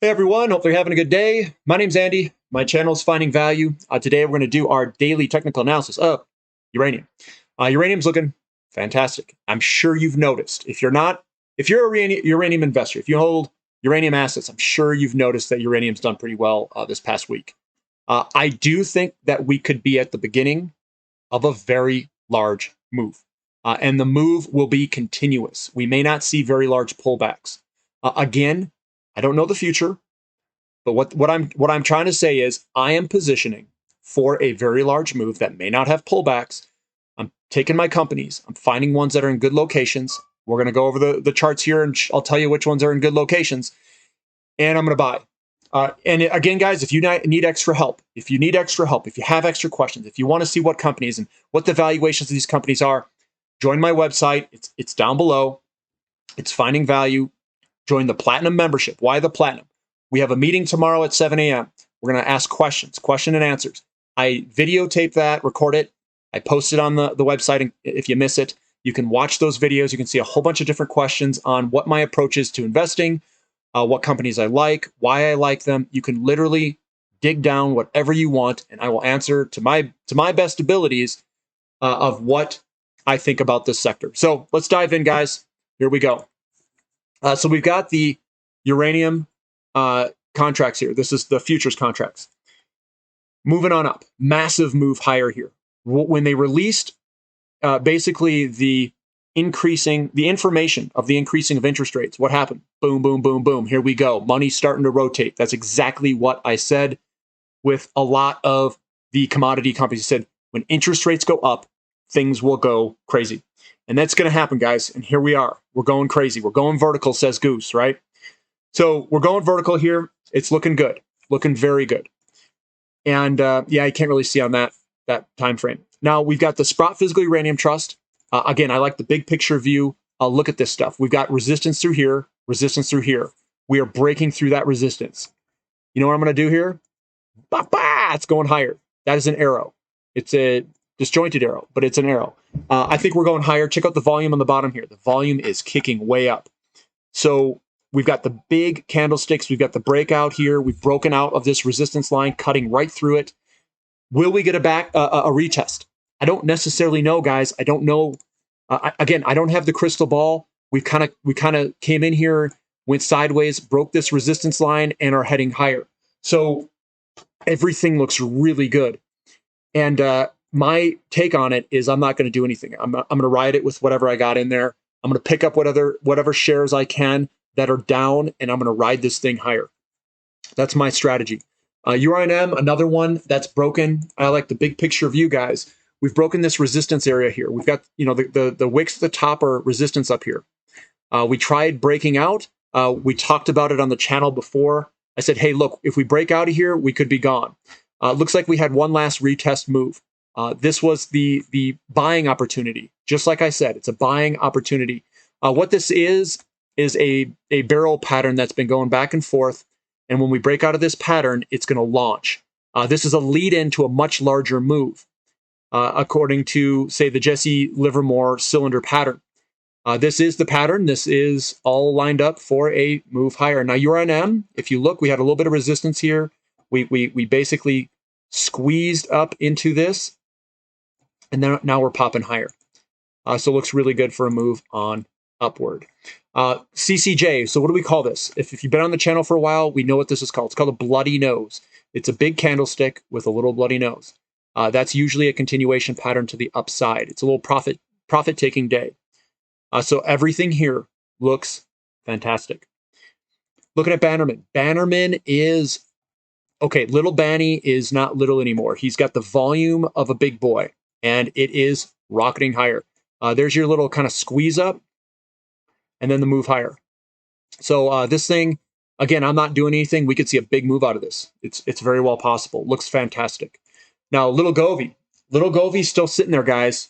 Hey everyone, hope you're having a good day. My name's Andy. My channel is Finding Value. Today we're going to do our daily technical analysis of uranium. Uranium's looking fantastic. I'm sure you've noticed. If you're a uranium investor, if you hold uranium assets, I'm sure you've noticed that uranium's done pretty well this past week. I do think that we could be at the beginning of a very large move. And the move will be continuous. We may not see very large pullbacks. Again, I don't know the future, but what I'm trying to say is I am positioning for a very large move that may not have pullbacks. I'm taking my companies. I'm finding ones that are in good locations. We're going to go over the charts here, and I'll tell you which ones are in good locations. And I'm going to buy. And again, guys, if you need extra help, if you have extra questions, if you want to see what companies and what the valuations of these companies are, join my website. It's down below. It's Finding Value. Join the Platinum membership. Why the Platinum? We have a meeting tomorrow at 7 a.m. We're going to ask questions, question and answers. I videotape that, record it. I post it on the website. And if you miss it, you can watch those videos. You can see a whole bunch of different questions on what my approach is to investing, what companies I like, why I like them. You can literally dig down whatever you want, and I will answer to my best abilities of what I think about this sector. So let's dive in, guys. Here we go. So we've got the uranium contracts here. This is the futures contracts. Moving on up. Massive move higher here. When they released basically the information of the increasing of interest rates, what happened? Boom, boom, boom, boom. Here we go. Money's starting to rotate. That's exactly what I said with a lot of the commodity companies. I said, when interest rates go up, things will go crazy. And that's going to happen, guys. And here we are. We're going crazy. We're going vertical, says Goose, right? So we're going vertical here. It's looking good, looking very good. And yeah, I can't really see on that time frame. Now we've got the Sprott Physical Uranium Trust. Again, I like the big picture view. Look at this stuff. We've got resistance through here, resistance through here. We are breaking through that resistance. You know what I'm going to do here? Bah! It's going higher. That is an arrow. It's a disjointed arrow, but it's an arrow. I think we're going higher. Check out the volume on the bottom here. The volume is kicking way up. So we've got the big candlesticks. We've got the breakout here. We've broken out of this resistance line, cutting right through it. Will we get a retest? I don't necessarily know, guys. I don't know. Again, I don't have the crystal ball. We kind of came in here, went sideways, broke this resistance line, and are heading higher. So everything looks really good. And my take on it is I'm not going to do anything. I'm going to ride it with whatever I got in there. I'm going to pick up whatever shares I can that are down, and I'm going to ride this thing higher. That's my strategy. Uranium, another one that's broken. I like the big picture view, guys. We've broken this resistance area here. We've got, the wicks at the top are resistance up here. We tried breaking out. We talked about it on the channel before. I said, hey, look, if we break out of here, we could be gone. Looks like we had one last retest move. This was the buying opportunity. Just like I said, it's a buying opportunity. What this is a barrel pattern that's been going back and forth. And when we break out of this pattern, it's going to launch. This is a lead in to a much larger move, according to, say, the Jesse Livermore cylinder pattern. This is the pattern. This is all lined up for a move higher. Now, URNM, if you look, we had a little bit of resistance here. We basically squeezed up into this, and then now we're popping higher. So it looks really good for a move on upward. CCJ, so what do we call this? If you've been on the channel for a while, we know what this is called. It's called a bloody nose. It's a big candlestick with a little bloody nose. That's usually a continuation pattern to the upside. It's a little profit-taking day. So everything here looks fantastic. Looking at Bannerman. Bannerman is, okay, little Banny is not little anymore. He's got the volume of a big boy, and it is rocketing higher. There's your little kind of squeeze up, and then the move higher. So this thing, again, I'm not doing anything. We could see a big move out of this. It's very well possible. Looks fantastic. Now, Little Govey. Little Govey's still sitting there, guys.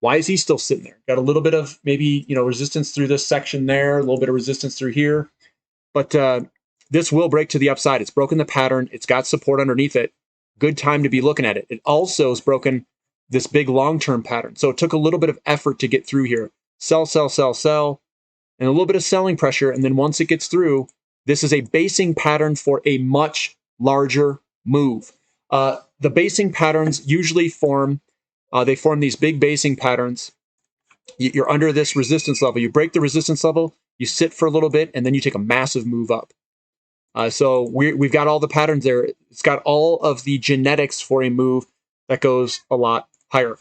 Why is he still sitting there? Got a little bit of maybe, resistance through this section there, a little bit of resistance through here. But this will break to the upside. It's broken the pattern. It's got support underneath it. Good time to be looking at it. It also has broken this big long-term pattern. So it took a little bit of effort to get through here. Sell, sell, sell, sell, and a little bit of selling pressure. And then once it gets through, This is a basing pattern for a much larger move. The basing patterns usually form, they form these big basing patterns. You're under this resistance level. You break the resistance level, you sit for a little bit, and then you take a massive move up. So we've got all the patterns there. It's got all of the genetics for a move that goes a lot higher.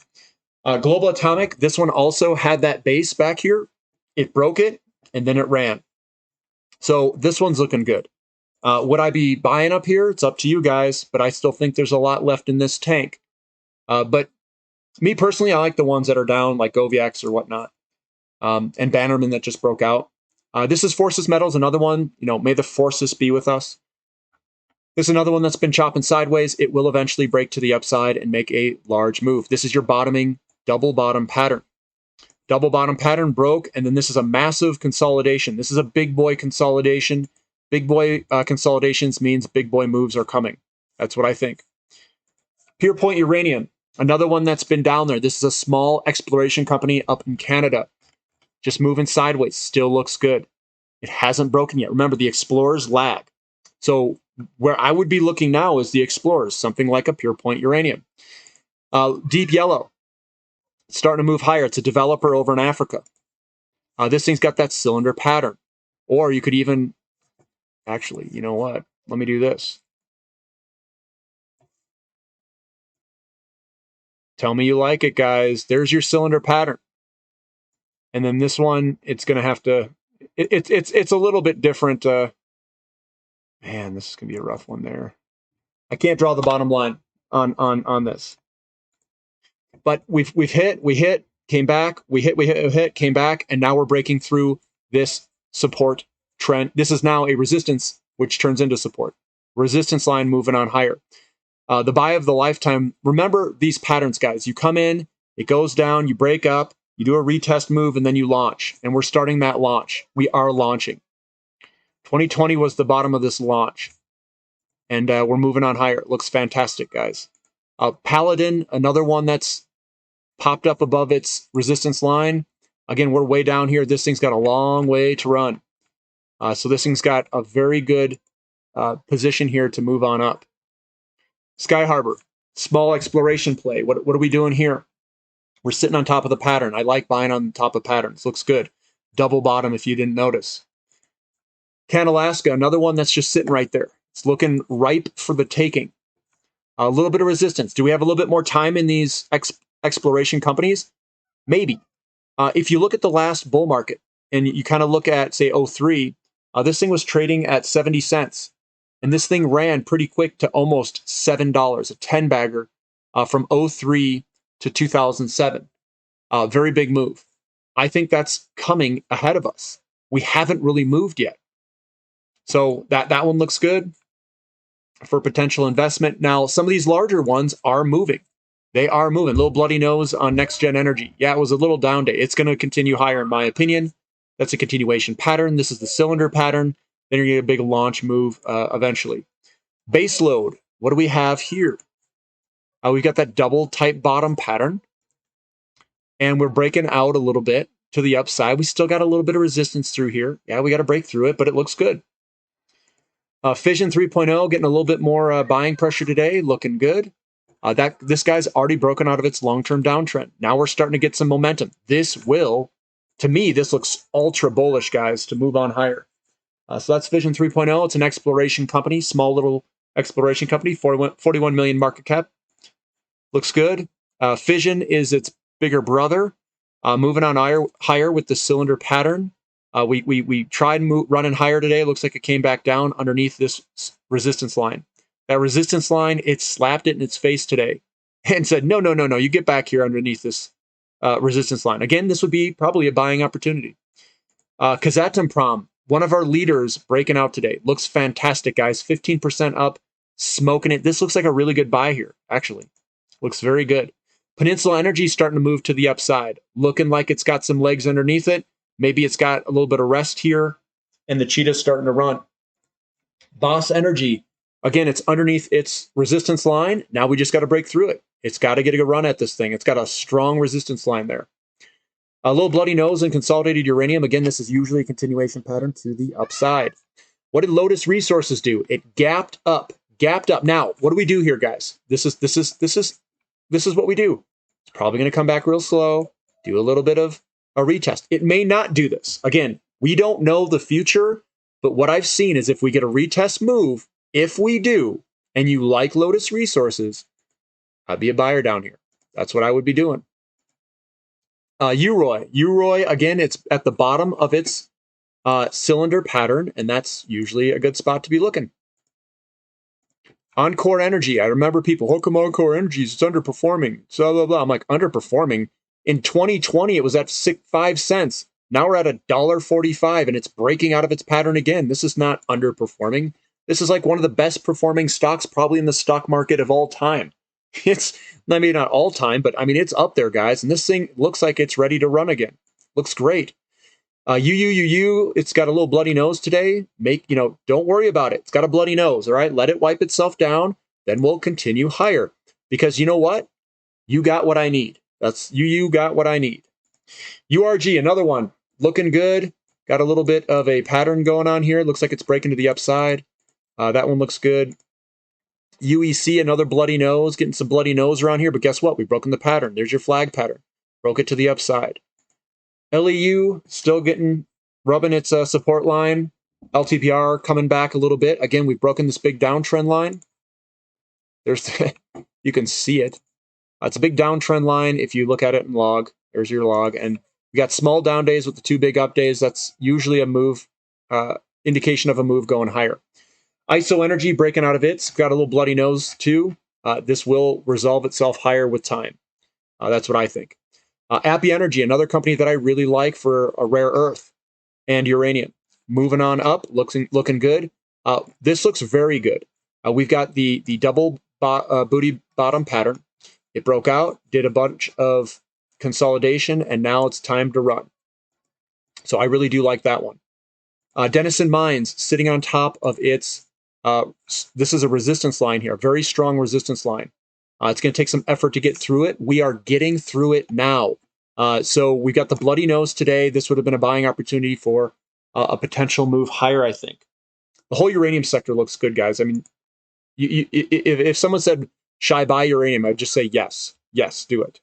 Global Atomic, this one also had that base back here. It broke it, and then it ran. So this one's looking good. Would I be buying up here? It's up to you guys, but I still think there's a lot left in this tank. But me personally, I like the ones that are down, like Goviax or whatnot, and Bannerman that just broke out. This is Forces Metals, another one. May the forces be with us. This is another one that's been chopping sideways. It will eventually break to the upside and make a large move. This is your bottoming double bottom pattern. Double bottom pattern broke, and then this is a massive consolidation. This is a big boy consolidation. Big boy consolidations means big boy moves are coming. That's what I think. Pure Point Uranium, another one that's been down there. This is a small exploration company up in Canada. Just moving sideways, still looks good. It hasn't broken yet. Remember, the explorers lag. So where I would be looking now is the explorers, something like a Pure Point Uranium. Deep Yellow, it's starting to move higher. It's a developer over in Africa. This thing's got that cylinder pattern. Or you could even, actually, you know what? Let me do this. Tell me you like it, guys. There's your cylinder pattern. And then this one, it's going to have to, it's a little bit different. Man, this is going to be a rough one there. I can't draw the bottom line on this. But we hit, came back, we hit, came back, and now we're breaking through this support trend. This is now a resistance, which turns into support. Resistance line moving on higher. The buy of the lifetime. Remember these patterns, guys. You come in, it goes down, you break up, you do a retest move, and then you launch. And we're starting that launch. We are launching. 2020 was the bottom of this launch. And we're moving on higher. It looks fantastic, guys. Paladin, another one that's popped up above its resistance line. Again, we're way down here. This thing's got a long way to run. So this thing's got a very good position here to move on up. Sky Harbor, small exploration play. What are we doing here? We're sitting on top of the pattern. I like buying on top of patterns. Looks good. Double bottom if you didn't notice. Canalaska, another one that's just sitting right there. It's looking ripe for the taking. A little bit of resistance. Do we have a little bit more time in these exploration companies? Maybe. If you look at the last bull market and you kind of look at, say, 03, this thing was trading at 70 cents. And this thing ran pretty quick to almost $7, a 10-bagger from 03 to 2007. Very big move. I think that's coming ahead of us. We haven't really moved yet. So that one looks good for potential investment. Now, some of these larger ones are moving. They are moving. Little bloody nose on Next Gen Energy. Yeah, it was a little down day. It's going to continue higher, in my opinion. That's a continuation pattern. This is the cylinder pattern. Then you're going to get a big launch move eventually. Base load. What do we have here? We've got that double type bottom pattern. And we're breaking out a little bit to the upside. We still got a little bit of resistance through here. Yeah, we got to break through it, but it looks good. Fission 3.0 getting a little bit more buying pressure today. Looking good. This guy's already broken out of its long-term downtrend. Now we're starting to get some momentum. This will, to me, this looks ultra bullish, guys, to move on higher. So that's Fission 3.0. It's an exploration company, small little exploration company, 41 million market cap. Looks good. Fission is its bigger brother, moving on higher with the cylinder pattern. We tried running higher today. Looks like it came back down underneath this resistance line. That resistance line, it slapped it in its face today and said, no, you get back here underneath this resistance line. Again, this would be probably a buying opportunity. Kazatomprom, one of our leaders breaking out today. Looks fantastic, guys. 15% up, smoking it. This looks like a really good buy here, actually. Looks very good. Peninsula Energy starting to move to the upside. Looking like it's got some legs underneath it. Maybe it's got a little bit of rest here, and the cheetah's starting to run. Boss Energy, again, it's underneath its resistance line. Now we just got to break through it. It's got to get a run at this thing. It's got a strong resistance line there. A little bloody nose and consolidated uranium. Again, this is usually a continuation pattern to the upside. What did Lotus Resources do? It gapped up. Now, what do we do here, guys? This is what we do. It's probably going to come back real slow, do a little bit of a retest. It may not do this. Again, we don't know the future, but what I've seen is if we get a retest move, if we do, and you like Lotus Resources, I'd be a buyer down here. That's what I would be doing. Uroy, again, it's at the bottom of its cylinder pattern, and that's usually a good spot to be looking. Encore Energy, I remember people, how come Encore Energy is underperforming? So blah, blah. I'm like, underperforming? In 2020, it was at 5 cents. Now we're at $1.45, and it's breaking out of its pattern again. This is not underperforming. This is like one of the best performing stocks probably in the stock market of all time. It's, I mean, not all time, but I mean, it's up there, guys. And this thing looks like it's ready to run again. Looks great. It's got a little bloody nose today. Don't worry about it. It's got a bloody nose, all right? Let it wipe itself down. Then we'll continue higher. Because you know what? You got what I need. You got what I need. URG, another one. Looking good. Got a little bit of a pattern going on here. Looks like it's breaking to the upside. That one looks good. UEC, another bloody nose. Getting some bloody nose around here. But guess what? We've broken the pattern. There's your flag pattern. Broke it to the upside. LEU, still rubbing its support line. LTPR coming back a little bit. Again, we've broken this big downtrend line. You can see it. It's a big downtrend line if you look at it in log. There's your log. And we got small down days with the 2 big up days. That's usually a move, indication of a move going higher. ISO Energy breaking out of it's got a little bloody nose too. This will resolve itself higher with time. That's what I think. Appy Energy, another company that I really like for a rare earth and uranium. Moving on up, looking good. This looks very good. We've got the double booty bottom pattern. It broke out, did a bunch of consolidation, and now it's time to run. So I really do like that one. Denison Mines sitting on top of its, this is a resistance line here, a very strong resistance line. It's going to take some effort to get through it. We are getting through it now. So we got the bloody nose today. This would have been a buying opportunity for a potential move higher, I think. The whole uranium sector looks good, guys. I mean, if someone said, should I buy uranium? I'd just say yes. Yes, do it.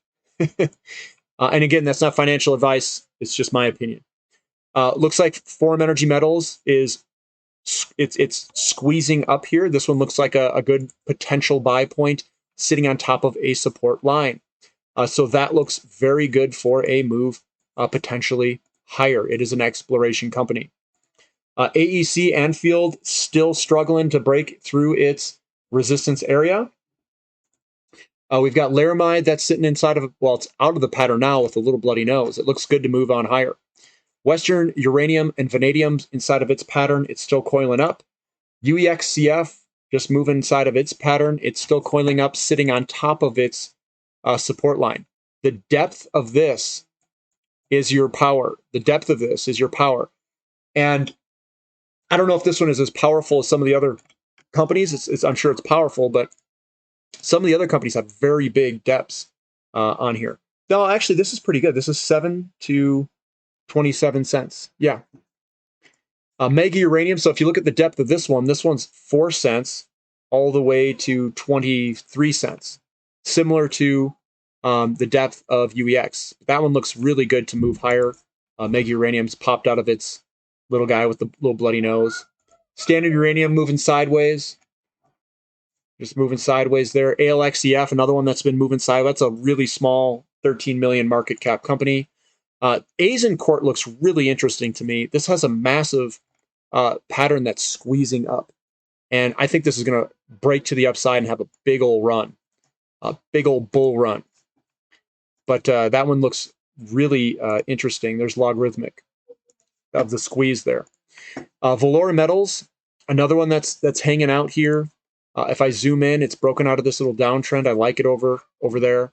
And again, that's not financial advice. It's just my opinion. Looks like Forum Energy Metals it's squeezing up here. This one looks like a good potential buy point, sitting on top of a support line. So that looks very good for a move potentially higher. It is an exploration company. AEC Anfield still struggling to break through its resistance area. We've got Laramide that's sitting inside of, it's out of the pattern now with a little bloody nose. It looks good to move on higher. Western Uranium and Vanadium inside of its pattern, it's still coiling up. UEXCF just moving inside of its pattern, it's still coiling up, sitting on top of its support line. The depth of this is your power. The depth of this is your power. And I don't know if this one is as powerful as some of the other companies. I'm sure it's powerful, but some of the other companies have very big depths on here. No, actually, this is pretty good. This is 7 to 27 cents. Yeah. Mega Uranium. So if you look at the depth of this one's 4 cents all the way to 23 cents. Similar to the depth of UEX. That one looks really good to move higher. Mega Uranium's popped out of its little guy with the little bloody nose. Standard Uranium moving sideways. Just moving sideways there. ALXEF, another one that's been moving sideways. That's a really small 13 million market cap company. Azincourt looks really interesting to me. This has a massive pattern that's squeezing up. And I think this is going to break to the upside and have a big old run. A big old bull run. But that one looks really interesting. There's logarithmic of the squeeze there. Valora Metals, another one that's hanging out here. If I zoom in, it's broken out of this little downtrend. I like it over there.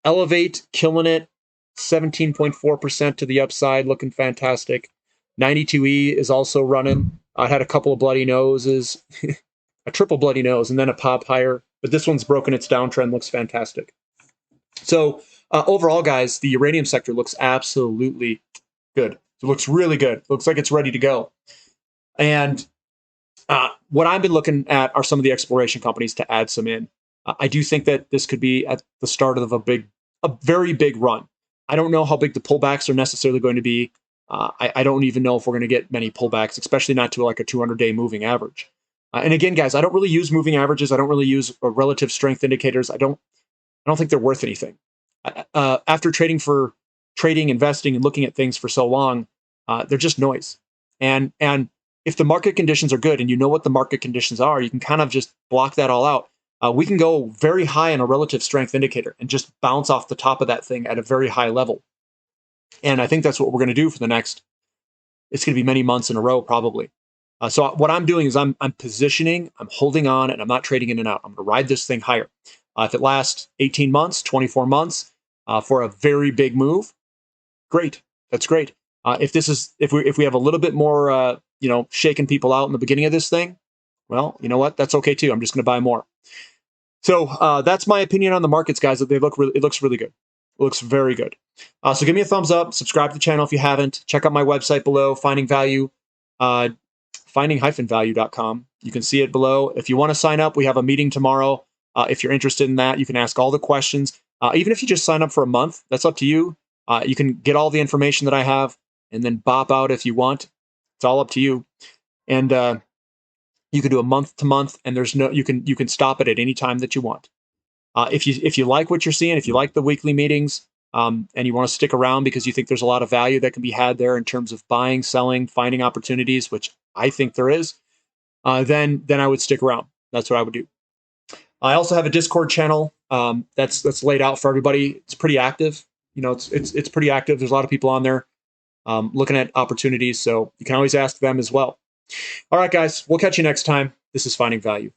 Elevate, killing it. 17.4% to the upside, looking fantastic. 92E is also running. I had a couple of bloody noses, a triple bloody nose, and then a pop higher. But this one's broken its downtrend, looks fantastic. So overall, guys, the uranium sector looks absolutely good. It looks really good. Looks like it's ready to go. And What I've been looking at are some of the exploration companies to add some in. I do think that this could be at the start of a very big run. I don't know how big the pullbacks are necessarily going to be. I don't even know if we're going to get many pullbacks, especially not to like a 200-day moving average. And again, guys, I don't really use moving averages. I don't really use relative strength indicators. I don't think they're worth anything. After trading, investing, and looking at things for so long, they're just noise. And if the market conditions are good and you know what the market conditions are, you can kind of just block that all out. We can go very high on a relative strength indicator and just bounce off the top of that thing at a very high level. And I think that's what we're going to do for the next, it's going to be many months in a row, probably. So what I'm doing is I'm positioning, I'm holding on, and I'm not trading in and out. I'm going to ride this thing higher. If it lasts 18 months, 24 months for a very big move, great. That's great. If we have a little bit more, shaking people out in the beginning of this thing, well, you know what? That's okay too. I'm just going to buy more. So that's my opinion on the markets, guys. It looks really good. It looks very good. So give me a thumbs up. Subscribe to the channel if you haven't. Check out my website below, finding-value.com. You can see it below. If you want to sign up, we have a meeting tomorrow. If you're interested in that, you can ask all the questions. Even if you just sign up for a month, that's up to you. You can get all the information that I have and then bop out if you want. It's all up to you. And you can do a month to month, and you can stop it at any time that you want. If you like what you're seeing, if you like the weekly meetings, and you want to stick around because you think there's a lot of value that can be had there in terms of buying, selling, finding opportunities, which I think there is, then I would stick around. That's what I would do. I also have a Discord channel that's laid out for everybody. It's pretty active. It's pretty active. There's a lot of people on there looking at opportunities, so you can always ask them as well. All right, guys, we'll catch you next time. This is Finding Value.